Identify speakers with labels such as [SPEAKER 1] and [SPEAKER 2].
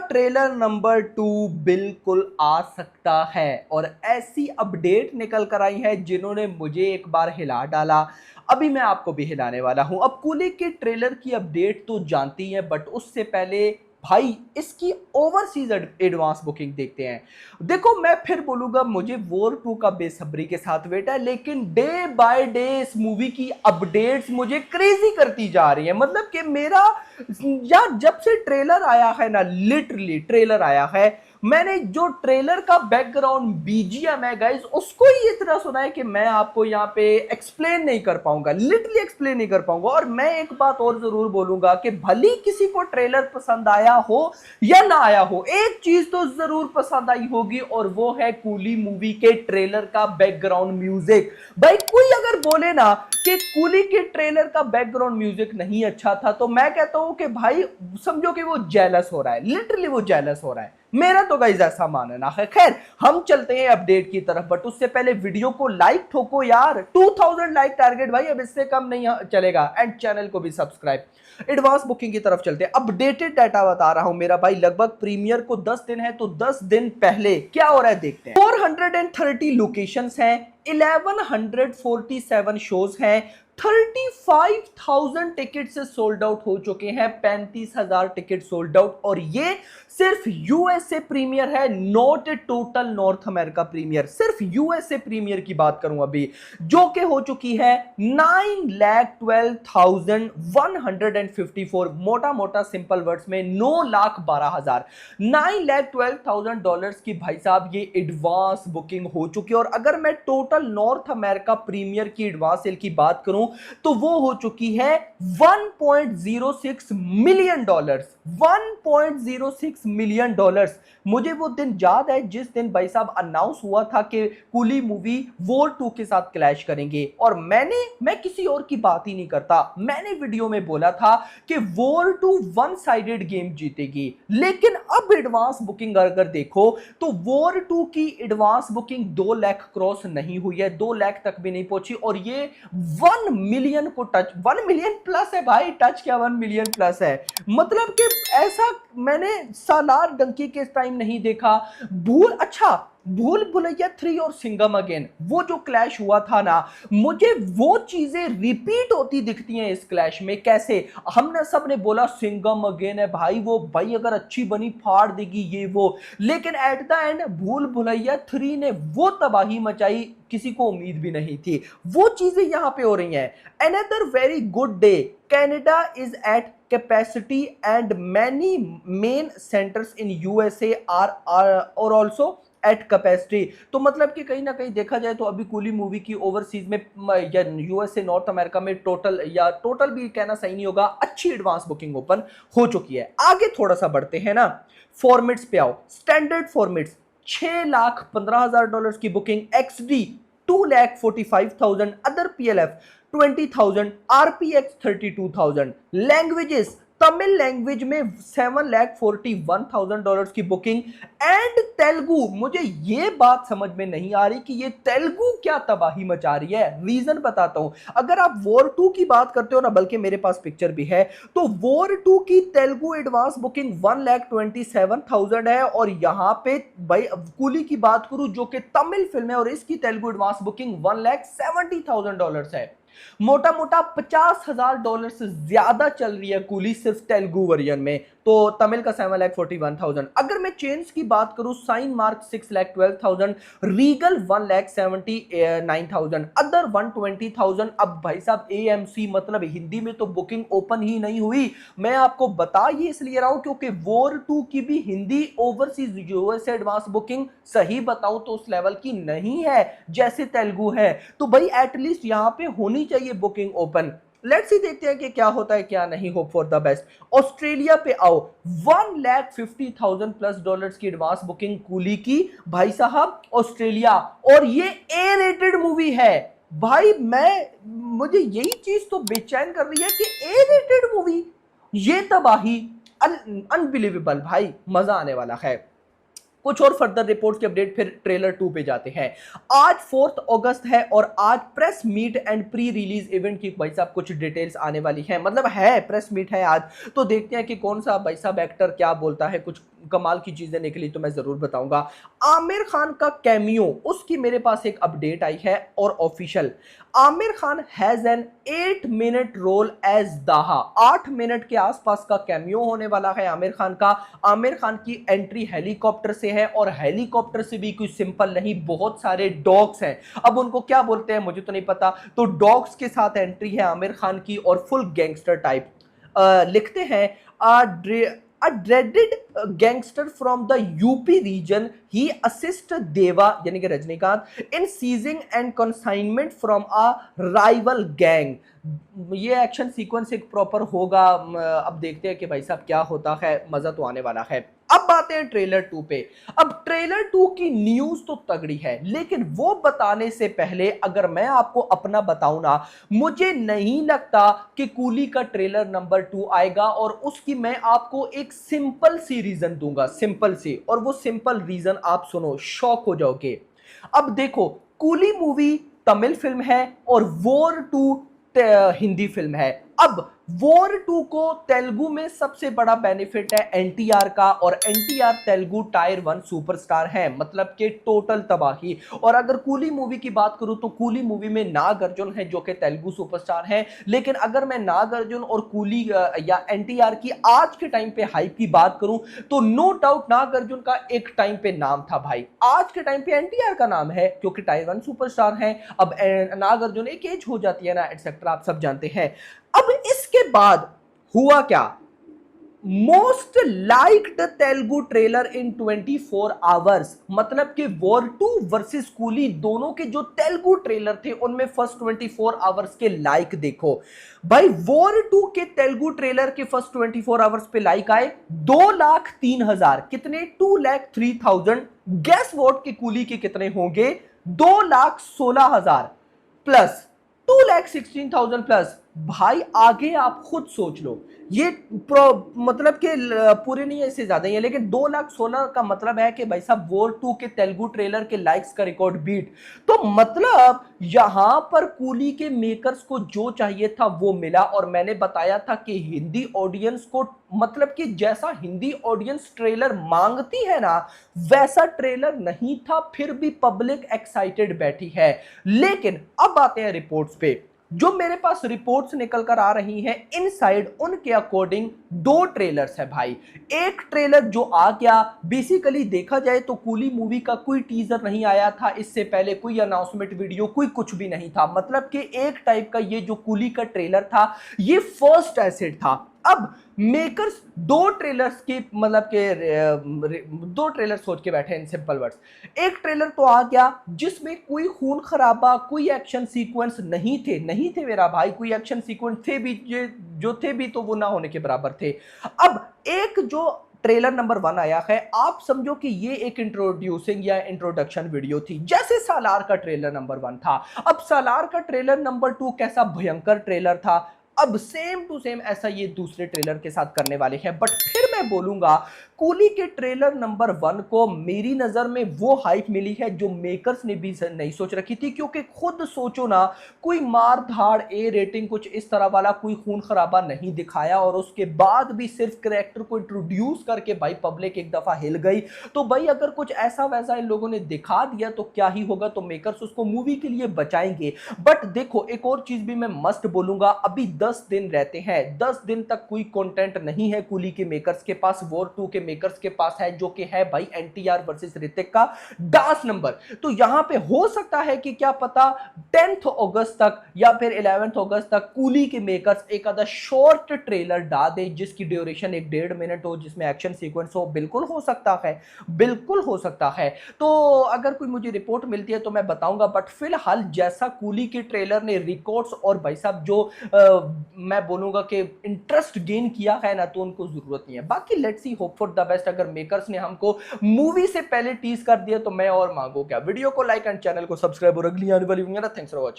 [SPEAKER 1] Trailer number 2 बिल्कुल आ सकता है और ऐसी अपडेट निकल कर आई है जिन्होंने मुझे एक बार हिला डाला। अभी मैं आपको भी हिलाने वाला हूं। अब कूली के ट्रेलर की अपडेट तो जानती है, बट उससे पहले भाई इसकी ओवरसीज एडवांस बुकिंग देखते हैं। देखो, मैं फिर बोलूंगा, मुझे वॉर 2 का बेसब्री के साथ वेट है, लेकिन डे बाय डे इस मूवी की अपडेट्स मुझे क्रेजी करती जा रही है। मतलब कि मेरा यार, जब से ट्रेलर आया है ना, लिटरली ट्रेलर आया है, मैंने जो ट्रेलर का बैकग्राउंड बीजीएम है गाइस, उसको ही इतना सुना है कि मैं आपको यहाँ पे एक्सप्लेन नहीं कर पाऊंगा, लिटरली एक्सप्लेन नहीं कर पाऊंगा। और मैं एक बात और जरूर बोलूंगा कि भली किसी को ट्रेलर पसंद आया हो या ना आया हो, एक चीज तो जरूर पसंद आई होगी, और वो है कूली मूवी के ट्रेलर का बैकग्राउंड म्यूजिक। भाई कोई अगर बोले ना कि कूली के ट्रेलर का बैकग्राउंड म्यूजिक नहीं अच्छा था, तो मैं कहता हूं कि भाई समझो कि वो जेलस हो रहा है, लिटरली वो जेलस हो रहा है। मेरा तो गाइस ऐसा मानना है। खैर, हम चलते हैं अपडेट की तरफ, बट उससे पहले वीडियो को लाइक ठोको यार, 2000 लाइक टारगेट भाई, अब इससे कम नहीं चलेगा। एंड चैनल को भी सब्सक्राइब। एडवांस बुकिंग की तरफ चलते हैं। अपडेटेड डाटा बता रहा हूं मेरा भाई, लगभग प्रीमियर को 10 दिन है, तो 10 दिन पहले क्या हो रहा है देखते हैं। 430 लोकेशंस हैं, 1147 शोज हैं, 35,000 टिकट से सोल्ड आउट हो चुके हैं, 35,000 टिकट सोल्ड आउट। और ये सिर्फ यूएसए प्रीमियर है, not total North America premier. सिर्फ यूएसए प्रीमियर की बात करूं अभी, जो कि हो चुकी है 9,12,154, मोटा मोटा सिंपल वर्ड्स में 9,12,000, $9,12,000 की भाई साहब ये एडवांस बुकिंग हो चुकी है। और अगर मैं टोटल नॉर्थ अमेरिका प्रीमियर की एडवांस सेल की बात करूं, तो वो हो चुकी है $1.06 मिलियन। $1.06 मिलियन। मुझे वो दिन याद है जिस दिन भाई साहब अनाउंस हुआ था कि कूली मूवी वॉर 2 के साथ क्लैश करेंगे, और मैं किसी और की बात ही नहीं करता, मैंने वीडियो में बोला था कि वॉर 2 वन साइडेड गेम जीतेगी। लेकिन अब एडवांस बुकिंग अगर देखो, तो वॉर 2 की एडवांस बुकिंग 2 लाख क्रॉस नहीं हुई है, 2 लाख तक भी नहीं पहुंची, और ये 1 मिलियन को टच, 1 मिलियन प्लस है भाई, टच क्या 1 मिलियन प्लस है। मतलब कि ऐसा मैंने सालार डंकी के टाइम नहीं देखा। भूल भुलैया 3 और सिंघम अगेन, वो जो क्लैश हुआ था ना, मुझे वो चीजें रिपीट होती दिखती हैं इस क्लैश में। कैसे हमने सबने बोला सिंघम अगेन है भाई, वो भाई अगर अच्छी बनी फाड़ देगी ये वो, लेकिन एट द एंड भूल भुलैया 3 ने वो तबाही मचाई, किसी को उम्मीद भी नहीं थी। वो चीजें यहां पे हो रही हैं। Another very good day, Canada is at capacity and many main centres in USA are और ऑल्सो एट कैपेसिटी। तो मतलब कि कहीं ना कहीं देखा जाए तो अभी कूली मूवी की ओवरसीज में या यूएसए नॉर्थ अमेरिका में टोटल भी कहना सही नहीं होगा, अच्छी एडवांस बुकिंग ओपन हो चुकी है। आगे थोड़ा सा बढ़ते हैं ना, फॉर्मेट्स पे आओ। स्टैंडर्ड फॉर्मेट्स $6,15,000 की booking, XD 2,45,000, other PLF 20,000, RPX 32,000। Languages, Tamil language में $7,41,000 की बुकिंग, एंड तेलुगु, मुझे ये बात समझ में नहीं आ रही कि ये तेलुगु क्या तबाही मचा रही है। रीजन बताता हूं। अगर आप वॉर 2 की बात करते हो ना, बल्कि मेरे पास पिक्चर भी है, तो वॉर 2 की तेलुगु एडवांस बुकिंग 1,27,000 है, और यहां पे भाई कूली की बात करूं जो कि तमिल फिल्म है, और इसकी तेलुगु एडवांस बुकिंग $1,70,000 है। मोटा मोटा $50,000 से ज्यादा चल रही है कूली सिर्फ तेलुगु वर्जन में, तो तमिल का 7,41,000। अगर मैं चेन्स की बात करूं, साइन मार्क 6,12,000, रीगल 1,79,000, अदर 120,000। अब भाई साहब AMC मतलब हिंदी में तो बुकिंग ओपन ही नहीं हुई। मैं आपको बता ये इसलिए रहा हूं क्योंकि वॉर 2 की भी Hindi overseas US advance booking सही बताऊं तो उस लेवल की नहीं है जैसे तेलुगु है। तो भाई एटलीस्ट यहां पे होनी चाहिए बुकिंग ओपन। लेट्स सी देखते हैं कि क्या होता है क्या नहीं। Hope for the best. Australia पे आओ, $1,50,000 प्लस की एडवांस बुकिंग कूली की भाई साहब ऑस्ट्रेलिया, और ये ए रेटेड मूवी है भाई। मुझे यही चीज तो बेचैन कर रही है कि ए रेटेड मूवी, ये तबाही अनबिलीवेबल भाई, मजा आने वाला है। कुछ और फर्दर रिपोर्ट्स की अपडेट, फिर ट्रेलर 2 पे जाते हैं। आज 4 अगस्त है, और आज press meet and pre release event की भाई साहब कुछ डिटेल्स आने वाली हैं। मतलब है प्रेस मीट है आज, तो देखते हैं कि कौन सा भाई साहब एक्टर क्या बोलता है, कुछ कमाल की चीजें निकली तो मैं जरूर बताऊंगा। आमिर खान का कैमियो, उसकी मेरे पास एक अपडेट आई है और official. Aamir Khan has an 8 minute role as Dahaa. 8 minute के आसपास का कैमियो होने वाला है आमिर खान का। आमिर खान की एंट्री हेलीकॉप्टर से है और हेलीकॉप्टर से भी कोई सिंपल नहीं, बहुत सारे डॉग्स हैं। अब उनको क्या बोलते हैं मुझे तो नहीं पता, तो डॉग्स के साथ एंट्री है आमिर खान की और फुल गैंगस्टर टाइप। लिखते हैं a dreaded gangster from the UP region, he assist देवा यानी कि Rajinikanth in seizing and consignment from a rival gang। ये एक्शन सीक्वेंस एक प्रॉपर होगा, अब देखते हैं कि भाई साहब क्या होता है, मजा तो आने वाला है। अब आते हैं ट्रेलर 2 पे। अब ट्रेलर 2 की न्यूज तो तगड़ी है, लेकिन वो बताने से पहले अगर मैं आपको अपना बताऊं ना, मुझे नहीं लगता कि कूली का ट्रेलर नंबर 2 आएगा, और उसकी मैं आपको एक सिंपल सी रीजन दूंगा, सिंपल सी, और वो सिंपल रीजन आप सुनो, शॉक हो जाओगे। अब देखो, कूली मूवी तमिल फिल्म है और वॉर 2 हिंदी फिल्म है। अब वॉर 2 को तेलुगु में सबसे बड़ा बेनिफिट है एनटीआर का, और एनटीआर तेलुगु टायर 1 सुपरस्टार है, मतलब कि टोटल तबाही। और अगर कूली मूवी की बात करूं तो कूली मूवी में नागार्जुन है जो कि तेलुगु सुपरस्टार है। लेकिन अगर मैं नागार्जुन और कूली या एनटीआर की आज के टाइम पे हाइप की बात करूं तो नो डाउट नागार्जुन का एक टाइम पे नाम था भाई, आज के टाइम पे एनटीआर का नाम है क्योंकि टायर 1 सुपरस्टार है। अब नागार्जुन एक एज हो जाती है ना, एटसेट्रा, आप सब जानते हैं। अब इसके बाद हुआ क्या, मोस्ट लाइक्ड तेलुगु ट्रेलर इन 24 आवर्स, मतलब कि वॉर 2 वर्सेस कूली दोनों के जो तेलुगु ट्रेलर थे उनमें फर्स्ट 24 आवर्स के लाइक देखो भाई। वॉर 2 के तेलुगु ट्रेलर के फर्स्ट 24 आवर्स पे लाइक आए 2,03,000, कितने, 2,03,000। गैस वॉट के कूली के कितने होंगे, 2,16,000 प्लस, 2,16,000 प्लस। भाई आगे आप खुद सोच लो, ये मतलब कि पूरे नहीं है, इससे ज्यादा ही है, लेकिन 2,16,000 का मतलब है कि भाई साहब वॉर 2 के तेलुगु ट्रेलर के लाइक्स का रिकॉर्ड बीट। तो मतलब यहां पर कूली के मेकर्स को जो चाहिए था वो मिला, और मैंने बताया था कि हिंदी ऑडियंस को, मतलब कि जैसा हिंदी ऑडियंस ट्रेलर मांगती है ना वैसा ट्रेलर नहीं था, फिर भी पब्लिक एक्साइटेड बैठी है। लेकिन अब आते हैं रिपोर्ट्स पे। जो मेरे पास रिपोर्ट्स निकल कर आ रही हैं इनसाइड, उनके अकॉर्डिंग 2 ट्रेलर्स है भाई। एक ट्रेलर जो आ गया, बेसिकली देखा जाए तो कूली मूवी का कोई टीजर नहीं आया था इससे पहले, कोई अनाउंसमेंट वीडियो, कोई कुछ भी नहीं था, मतलब कि एक टाइप का ये जो कूली का ट्रेलर था ये फर्स्ट एसेट था। अब मेकर्स 2 ट्रेलर्स के, मतलब के 2 ट्रेलर सोच के बैठे इन सिंपल वर्ड्स। एक ट्रेलर तो आ गया जिसमें कोई खून खराबा, कोई एक्शन सीक्वेंस नहीं थे मेरा भाई, कोई एक्शन सीक्वेंस थे भी, जो थे भी तो वो ना होने के बराबर थे। अब एक जो ट्रेलर नंबर 1 आया है, आप समझो कि ये एक इंट्रोड्यूसिंग या इंट्रोडक्शन वीडियो थी, जैसे सालार का ट्रेलर नंबर 1 था। अब सालार का ट्रेलर नंबर 2 कैसा भयंकर ट्रेलर था, अब सेम टू सेम ऐसा ये दूसरे ट्रेलर के साथ करने वाले हैं। बट फिर मैं बोलूंगा कूली के ट्रेलर नंबर 1 को मेरी नजर में वो हाइप मिली है जो मेकर्स ने भी नहीं सोच रखी थी, क्योंकि खुद सोचो ना, कोई मार धाड़, ए रेटिंग कुछ इस तरह वाला कोई खून खराबा नहीं दिखाया, और उसके बाद भी सिर्फ कैरेक्टर को इंट्रोड्यूस करके भाई पब्लिक एक दफा हिल गई। तो भाई अगर कुछ ऐसा वैसा इन लोगों ने दिखा दिया तो क्या ही होगा, तो मेकर्स उसको मूवी के लिए बचाएंगे। बट देखो एक और चीज भी मैं मस्ट बोलूंगा, अभी 10 दिन रहते हैं, 10 दिन तक कोई कंटेंट नहीं है कूली के मेकर्स के पास, वॉर 2 के मेकर्स के पास है, जो कि है भाई एनटीआर वर्सेस ऋतिक का डांस नंबर। तो यहां पे हो सकता है कि क्या पता 10th अगस्त तक या फिर 11th अगस्त तक कूली के मेकर्स एक आधा शॉर्ट ट्रेलर डाल दे जिसकी ड्यूरेशन 1.5 मिनट हो, जिसमें एक्शन सीक्वेंस हो। बिल्कुल हो सकता है, बिल्कुल हो सकता है। तो अगर कोई मुझे रिपोर्ट मिलती है तो मैं बताऊंगा, बट फिलहाल जैसा कूली के ट्रेलर ने रिकॉर्ड्स और भाई साहब जो मैं बोलूंगा कि इंटरेस्ट गेन किया है ना, तो उनको जरूरत नहीं है। बाकी let's see, hope for the best. अगर मेकर्स ने हमको मूवी से पहले टीज कर दिया तो मैं और मांगू क्या। वीडियो को लाइक एंड चैनल को सब्सक्राइब, और अगली आने वाली थैंक्स फॉर वॉचिंग।